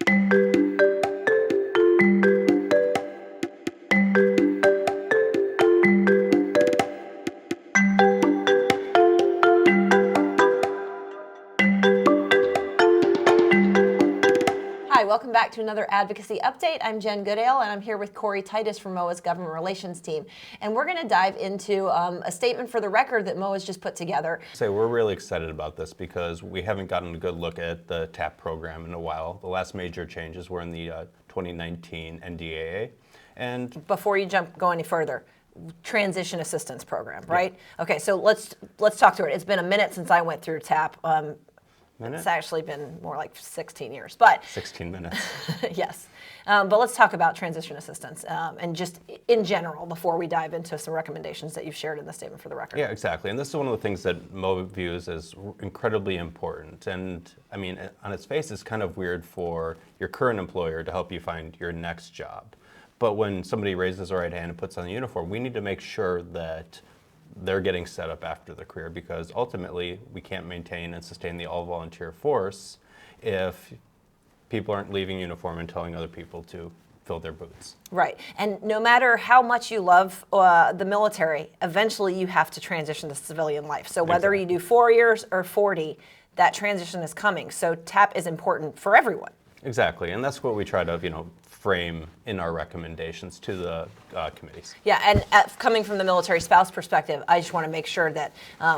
Hi, welcome back to another advocacy update. I'm Jen Goodale, and I'm here with Cory Titus from MOAA's Government Relations team. And we're going to dive into a statement for the record that MOAA's just put together. We're really excited about this because we haven't gotten a good look at the TAP program in a while. The last major changes were in the 2019 NDAA. And before you go any further, transition assistance program, right? Yeah. Okay, so let's talk through it. It's been a minute since I went through TAP. It's actually been more like 16 years, but 16 minutes. Yes, but let's talk about transition assistance and just in general before we dive into some recommendations that you've shared in the statement for the record. Yeah, exactly. And this is one of the things that MOAA views as incredibly important. And I mean, on its face, it's kind of weird for your current employer to help you find your next job. But when somebody raises their right hand and puts on the uniform, we need to make sure that they're getting set up after the career, because ultimately we can't maintain and sustain the all-volunteer force if people aren't leaving uniform and telling other people to fill their boots. Right, and no matter how much you love the military, eventually you have to transition to civilian life. So whether you do 4 years or 40, that transition is coming. So TAP is important for everyone. Exactly, and that's what we try to, frame in our recommendations to the committees. Yeah, and coming from the military spouse perspective, I just want to make sure that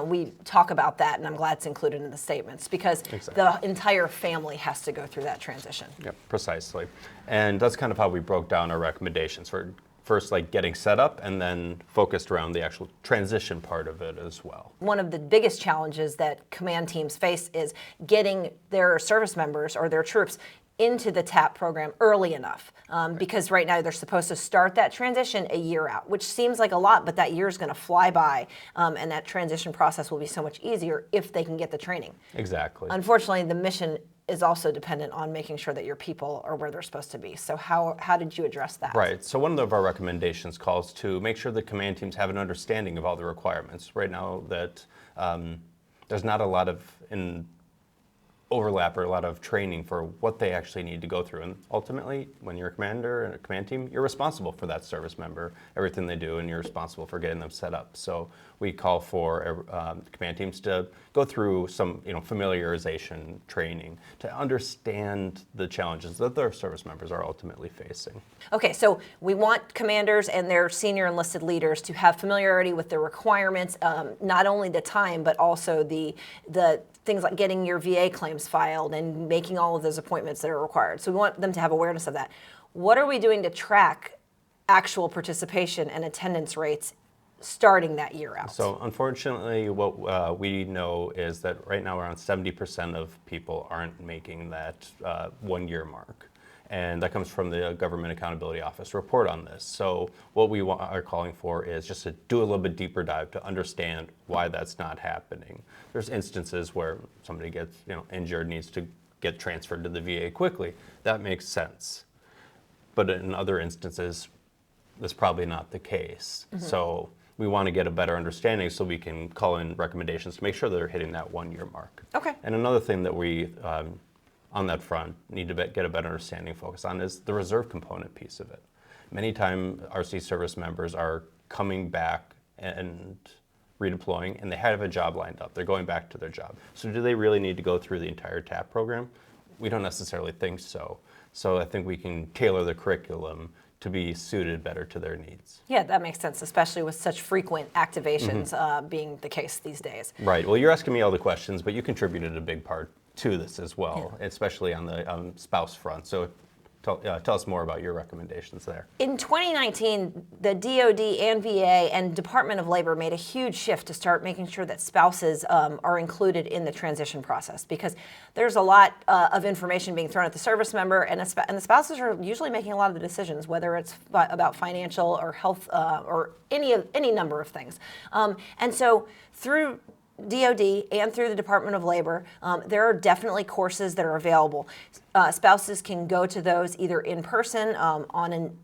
we talk about that, and I'm glad it's included in the statements, because the entire family has to go through that transition. Yeah, precisely. And that's kind of how we broke down our recommendations for first, like getting set up, and then focused around the actual transition part of it as well. One of the biggest challenges that command teams face is getting their service members or their troops into the TAP program early enough, because right now they're supposed to start that transition a year out, which seems like a lot, but that year is going to fly by, and that transition process will be so much easier if they can get the training. Exactly. Unfortunately, the mission is also dependent on making sure that your people are where they're supposed to be. So how did you address that? Right. So one of our recommendations calls to make sure the command teams have an understanding of all the requirements. Right now that there's not a lot of overlap or a lot of training for what they actually need to go through. And ultimately, when you're a commander and a command team, you're responsible for that service member, everything they do, and you're responsible for getting them set up. So we call for command teams to go through some familiarization training to understand the challenges that their service members are ultimately facing. Okay, so we want commanders and their senior enlisted leaders to have familiarity with the requirements, not only the time, but also the things like getting your VA claims filed and making all of those appointments that are required. So we want them to have awareness of that. What are we doing to track actual participation and attendance rates starting that year out? So unfortunately, what we know is that right now around 70% of people aren't making that 1 year mark. And that comes from the Government Accountability Office report on this. So what we are calling for is just to do a little bit deeper dive to understand why that's not happening. There's instances where somebody gets injured, needs to get transferred to the VA quickly. That makes sense. But in other instances, that's probably not the case. Mm-hmm. So we want to get a better understanding so we can call in recommendations to make sure they're hitting that 1 year mark. Okay. And another thing that we on that front need to get a better understanding focus on is the reserve component piece of it. Many times RC service members are coming back and redeploying, and they have a job lined up. They're going back to their job. So do they really need to go through the entire TAP program? We don't necessarily think so. So I think we can tailor the curriculum to be suited better to their needs. Yeah, that makes sense, especially with such frequent activations being the case these days. Right. Well, you're asking me all the questions, but you contributed a big part to this as well, especially on the spouse front. So tell us more about your recommendations there. In 2019, the DoD and VA and Department of Labor made a huge shift to start making sure that spouses are included in the transition process, because there's a lot of information being thrown at the service member, and the spouses are usually making a lot of the decisions, whether it's about financial or health or any number of things. And so through DoD and through the Department of Labor, there are definitely courses that are available. Spouses can go to those either in person on an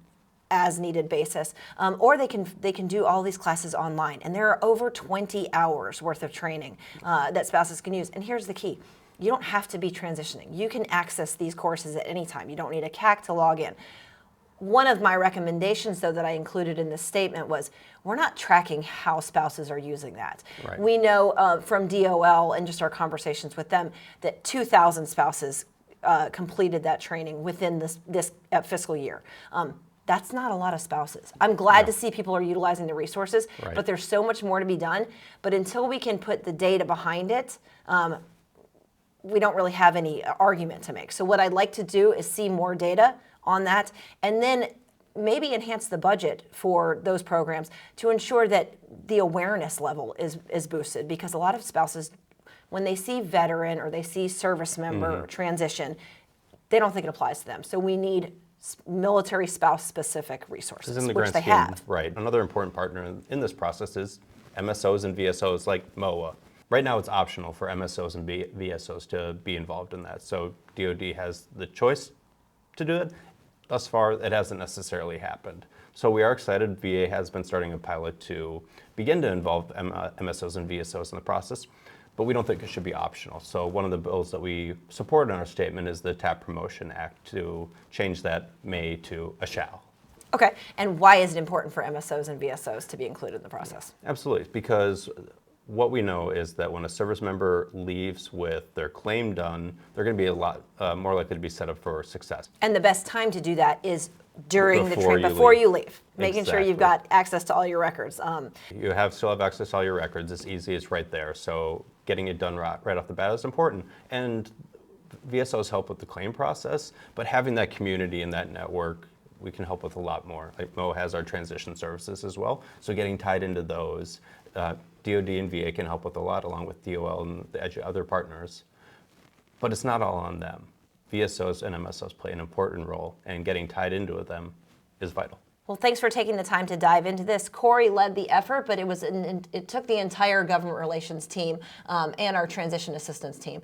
as-needed basis, or they can do all these classes online. And there are over 20 hours worth of training that spouses can use. And here's the key. you don't have to be transitioning. You can access these courses at any time. You don't need a CAC to log in. One of my recommendations, though, that I included in this statement was we're not tracking how spouses are using that. Right. We know from DOL and just our conversations with them that 2,000 spouses completed that training within this fiscal year. That's not a lot of spouses. I'm glad to see people are utilizing the resources, Right. but there's so much more to be done. But until we can put the data behind it, we don't really have any argument to make. So what I'd like to do is see more data on that, and then maybe enhance the budget for those programs to ensure that the awareness level is boosted, because a lot of spouses, when they see veteran or they see service member transition, they don't think it applies to them. So we need military spouse specific resources, in the which grand they scheme, have. right. Another important partner in this process is MSOs and VSOs like MOAA. Right now it's optional for MSOs and VSOs to be involved in that. So DoD has the choice to do it. Thus far, it hasn't necessarily happened. So we are excited. VA has been starting a pilot to begin to involve MSOs and VSOs in the process, but we don't think it should be optional. So one of the bills that we support in our statement is the TAP Promotion Act to change that may to a shall. Okay, and why is it important for MSOs and VSOs to be included in the process? Absolutely, because what we know is that when a service member leaves with their claim done, they're going to be a lot more likely to be set up for success. And the best time to do that is during Before before you you leave, making sure you've got access to all your records. You still have access to all your records. It's easy. It's right there. So getting it done right off the bat is important. And VSOs help with the claim process, but having that community and that network, we can help with a lot more. Like MOAA has our transition services as well. So getting tied into those, DoD and VA can help with a lot, along with DOL and the other partners. But it's not all on them. VSOs and MSOs play an important role, and getting tied into them is vital. Well, thanks for taking the time to dive into this. Cory led the effort, but it took the entire government relations team and our transition assistance team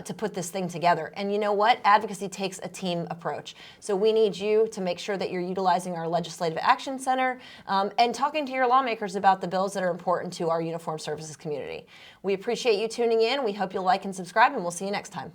to put this thing together. And you know what? Advocacy takes a team approach. So we need you to make sure that you're utilizing our Legislative Action Center and talking to your lawmakers about the bills that are important to our uniformed services community. We appreciate you tuning in. We hope you'll like and subscribe, and we'll see you next time.